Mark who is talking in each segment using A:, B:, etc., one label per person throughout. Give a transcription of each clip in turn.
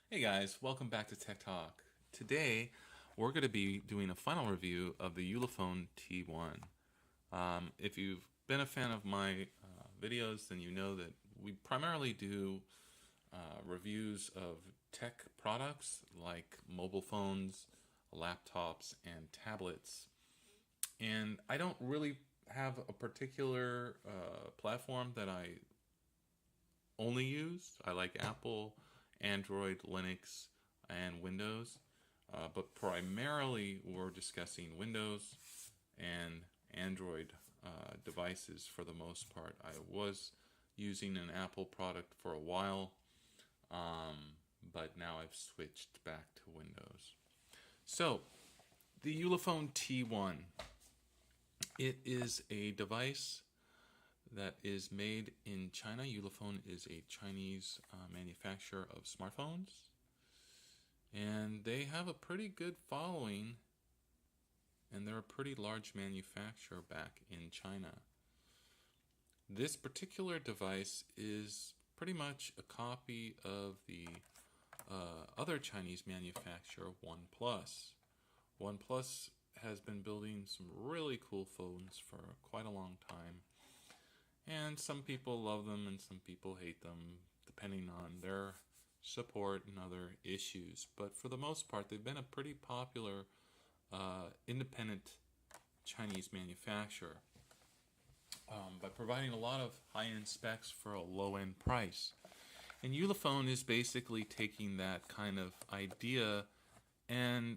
A: Hey guys, welcome back to Tech Talk. Today, we're going to be doing a final review of the Ulefone T1. If you've been a fan of my videos, then you know that we primarily do reviews of tech products like mobile phones, laptops, and tablets. And I don't really have a particular platform that I only use. I like Apple, Android, Linux, and Windows. But primarily, we're discussing Windows and Android devices for the most part. I was using an Apple product for a while, but now I've switched back to Windows. So, the Ulefone T1. It is a device that is made in China. Ulefone is a Chinese manufacturer of smartphones, and they have a pretty good following, and they're a pretty large manufacturer back in China. This particular device is pretty much a copy of the other Chinese manufacturer, OnePlus. OnePlus has been building some really cool phones for quite a long time. And some people love them and some people hate them, depending on their support and other issues. But for the most part, they've been a pretty popular independent Chinese manufacturer by providing a lot of high end specs for a low end price. And Ulefone is basically taking that kind of idea and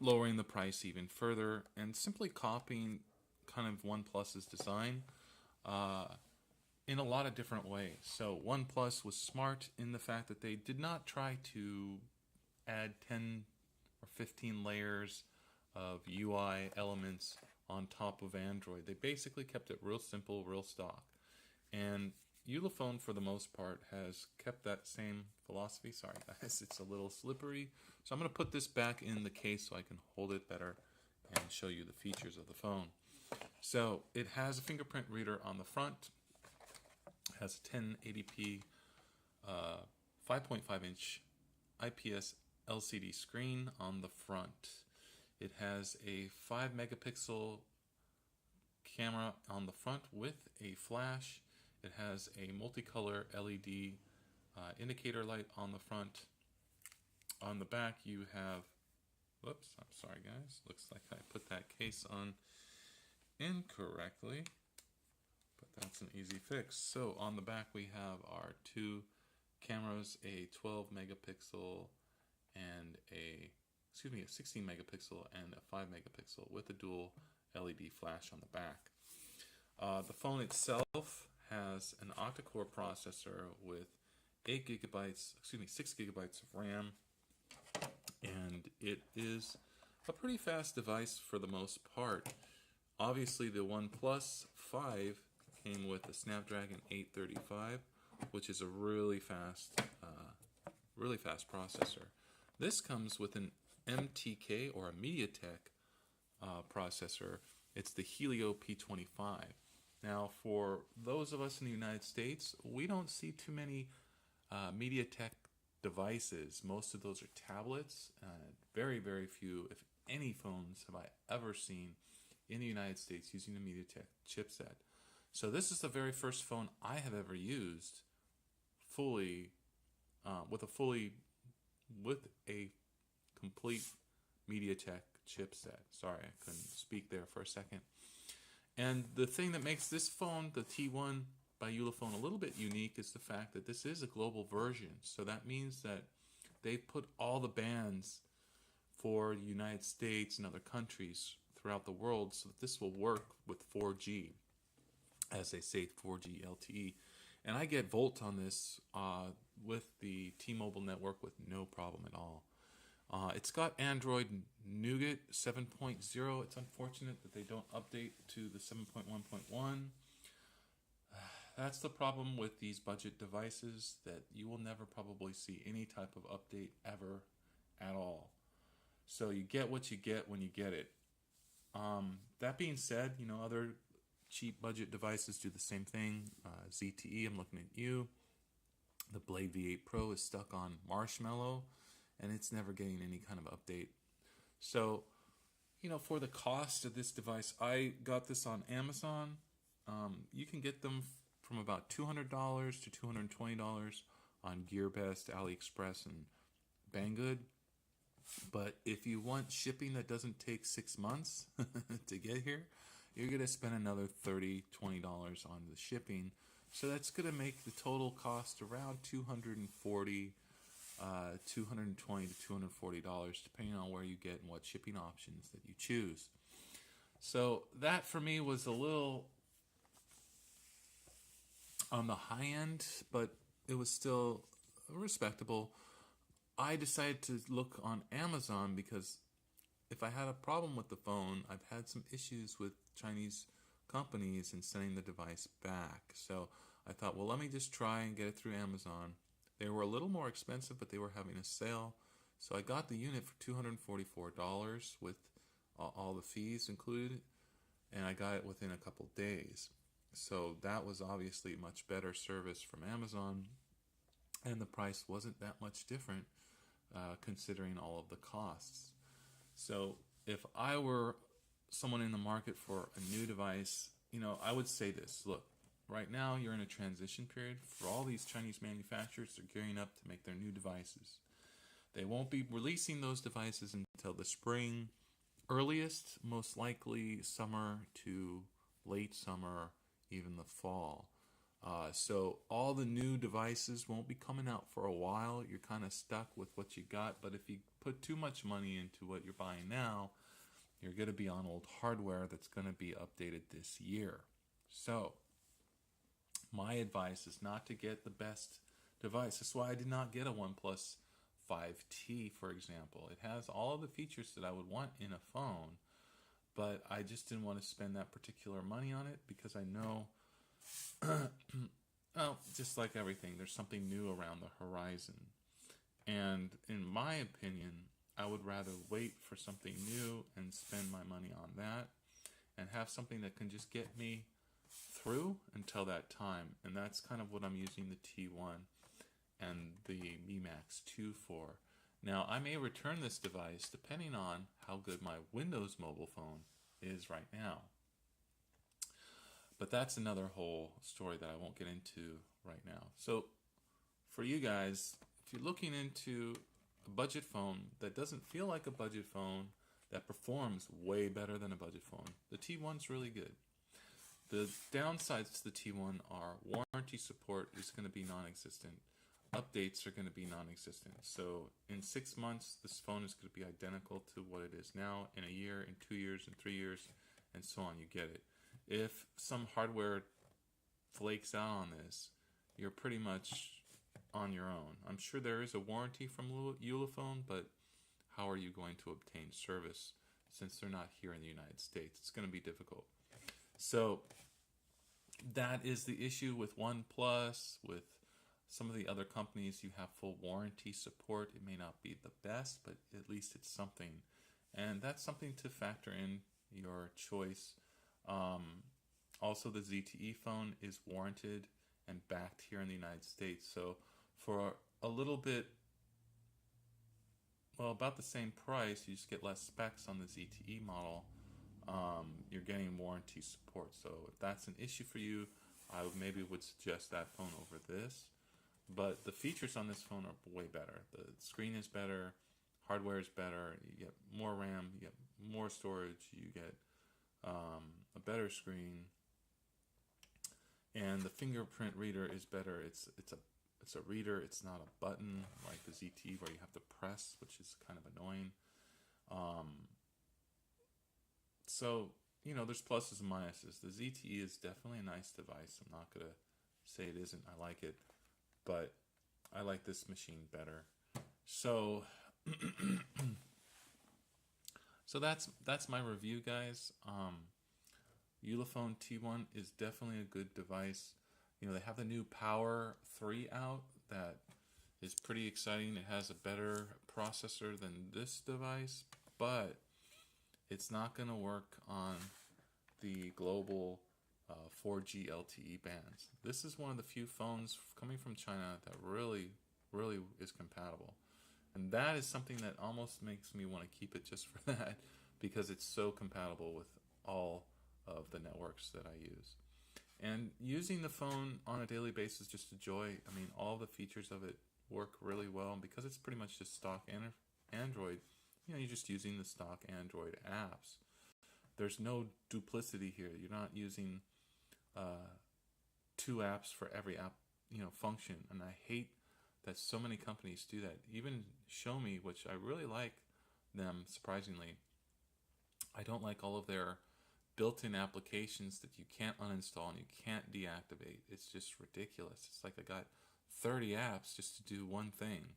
A: lowering the price even further and simply copying kind of OnePlus's design uh, in a lot of different ways. So OnePlus was smart in the fact that they did not try to add 10 or 15 layers of UI elements on top of Android. They basically kept it real simple, real stock. And Ulefone, for the most part, has kept that same philosophy. Sorry, guys, it's a little slippery. So I'm going to put this back in the case so I can hold it better and show you the features of the phone. So it has a fingerprint reader on the front. It has a 1080p 5.5-inch IPS LCD screen on the front. It has a 5 megapixel camera on the front with a flash. It has a multicolor LED indicator light on the front. On the back, you have, whoops, I'm sorry guys, looks like I put that case on incorrectly, but that's an easy fix. So on the back, we have our two cameras, a 12 megapixel and a 16 megapixel and a 5 megapixel with a dual LED flash on the back. The phone itself has an octa-core processor with 6 gigabytes of RAM, and it is a pretty fast device for the most part. Obviously, the OnePlus 5 came with a Snapdragon 835, which is a really fast processor. This comes with an MTK or a MediaTek processor. It's the Helio P25. Now, for those of us in the United States, we don't see too many MediaTek devices. Most of those are tablets. Very, very few, if any, phones have I ever seen in the United States using a MediaTek chipset. So this is the very first phone I have ever used fully with a complete MediaTek chipset. Sorry, I couldn't speak there for a second. And the thing that makes this phone, the T1 by Ulefone, a little bit unique is the fact that this is a global version. So that means that they put all the bands for the United States and other countries throughout the world so that this will work with 4G, as they say, 4G LTE. And I get Volt on this with the T-Mobile network with no problem at all. It's got Android Nougat 7.0. It's unfortunate that they don't update to the 7.1.1. That's the problem with these budget devices, that you will never probably see any type of update ever at all. So you get what you get when you get it. That being said, other cheap budget devices do the same thing. ZTE, I'm looking at you. The Blade V8 Pro is stuck on Marshmallow, and it's never getting any kind of update. So, for the cost of this device, I got this on Amazon. You can get them from about $200 to $220 on GearBest, AliExpress, and Banggood. But if you want shipping that doesn't take 6 months to get here, you're going to spend another $30, $20 on the shipping. So that's going to make the total cost around $220 to $240, depending on where you get and what shipping options that you choose. So that for me was a little on the high end, but it was still respectable. I decided to look on Amazon because if I had a problem with the phone, I've had some issues with Chinese companies in sending the device back. So I thought, well, let me just try and get it through Amazon. They were a little more expensive, but they were having a sale. So I got the unit for $244 with all the fees included, and I got it within a couple days. So that was obviously much better service from Amazon, and the price wasn't that much different considering all of the costs. So if I were someone in the market for a new device, I would say this. Look, right now you're in a transition period. For all these Chinese manufacturers, they're gearing up to make their new devices. They won't be releasing those devices until the spring, earliest, most likely summer to late summer, even the fall. So all the new devices won't be coming out for a while. You're kind of stuck with what you got. But if you put too much money into what you're buying now, you're going to be on old hardware that's going to be updated this year. So my advice is not to get the best device. That's why I did not get a OnePlus 5T, for example. It has all of the features that I would want in a phone, but I just didn't want to spend that particular money on it because I know well, just like everything, there's something new around the horizon. And in my opinion, I would rather wait for something new and spend my money on that and have something that can just get me through until that time. And that's kind of what I'm using the T1 and the Mi Max 2 for. Now, I may return this device depending on how good my Windows mobile phone is right now. But that's another whole story that I won't get into right now. So for you guys, if you're looking into a budget phone that doesn't feel like a budget phone, that performs way better than a budget phone, the T1's really good. The downsides to the T1 are warranty support is going to be non-existent. Updates are going to be non-existent. So in 6 months, this phone is going to be identical to what it is now. In a year, in 2 years, in 3 years, and so on, you get it. If some hardware flakes out on this, you're pretty much on your own. I'm sure there is a warranty from Ulefone, but how are you going to obtain service since they're not here in the United States? It's going to be difficult. So that is the issue with OnePlus, with some of the other companies. You have full warranty support. It may not be the best, but at least it's something. And that's something to factor in your choice. Also, the ZTE phone is warranted and backed here in the United States. So for a little bit, well, about the same price, you just get less specs on the ZTE model. You're getting warranty support. So if that's an issue for you, I would suggest that phone over this. But the features on this phone are way better. The screen is better, hardware is better, you get more RAM, you get more storage, you get a better screen, and the fingerprint reader is better. It's a reader. It's not a button like the ZT where you have to press, which is kind of annoying. So there's pluses and minuses. The ZTE is definitely a nice device. I'm not gonna say it isn't. I like it, but I like this machine better. So so that's my review, guys. Ulefone T1 is definitely a good device. They have the new Power 3 out that is pretty exciting. It has a better processor than this device, but it's not going to work on the global 4G LTE bands. This is one of the few phones coming from China that really, really is compatible. And that is something that almost makes me want to keep it just for that, because it's so compatible with all of the networks that I use. And using the phone on a daily basis is just a joy. I mean, all the features of it work really well. And because it's pretty much just stock Android, you're just using the stock Android apps. There's no duplicity here. You're not using two apps for every app, function. And I hate that so many companies do that. Even Xiaomi, which I really like them, surprisingly, I don't like all of their built-in applications that you can't uninstall and you can't deactivate. It's just ridiculous. It's like I got 30 apps just to do one thing,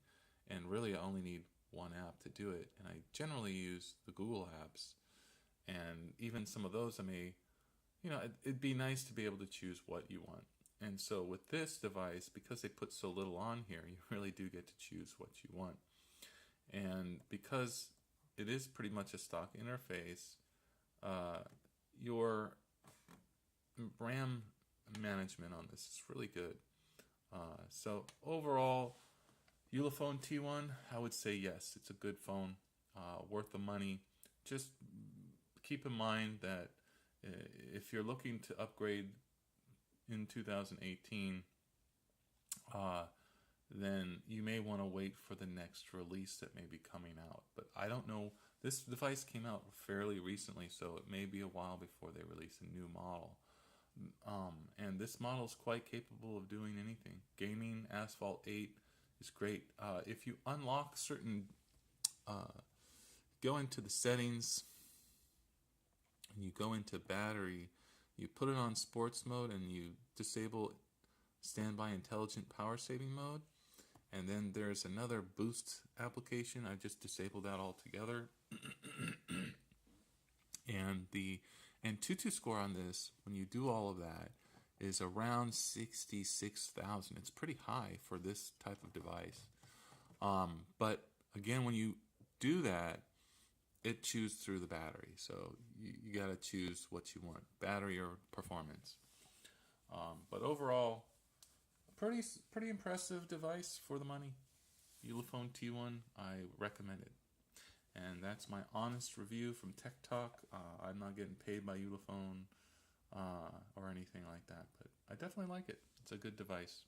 A: and really I only need one app to do it. And I generally use the Google apps, and even some of those I may, it'd be nice to be able to choose what you want. And so with this device, because they put so little on here, you really do get to choose what you want. And because it is pretty much a stock interface, your RAM management on this is really good. So overall, Ulefone T1, I would say yes, it's a good phone, worth the money. Just keep in mind that if you're looking to upgrade in 2018, then you may want to wait for the next release that may be coming out. But I don't know. This device came out fairly recently, so it may be a while before they release a new model. And this model is quite capable of doing anything. Gaming, Asphalt 8 is great. If you unlock certain, go into the settings, and you go into battery, you put it on sports mode, and you disable standby intelligent power saving mode. And then there's another boost application. I just disabled that altogether. And the Antutu score on this, when you do all of that, is around 66,000. It's pretty high for this type of device. But again, when you do that, it chews through the battery. So you got to choose what you want, battery or performance. But overall, pretty impressive device for the money. Ulefone T1, I recommend it. And that's my honest review from Tech Talk. I'm not getting paid by Ulefone or anything like that, but I definitely like it. It's a good device.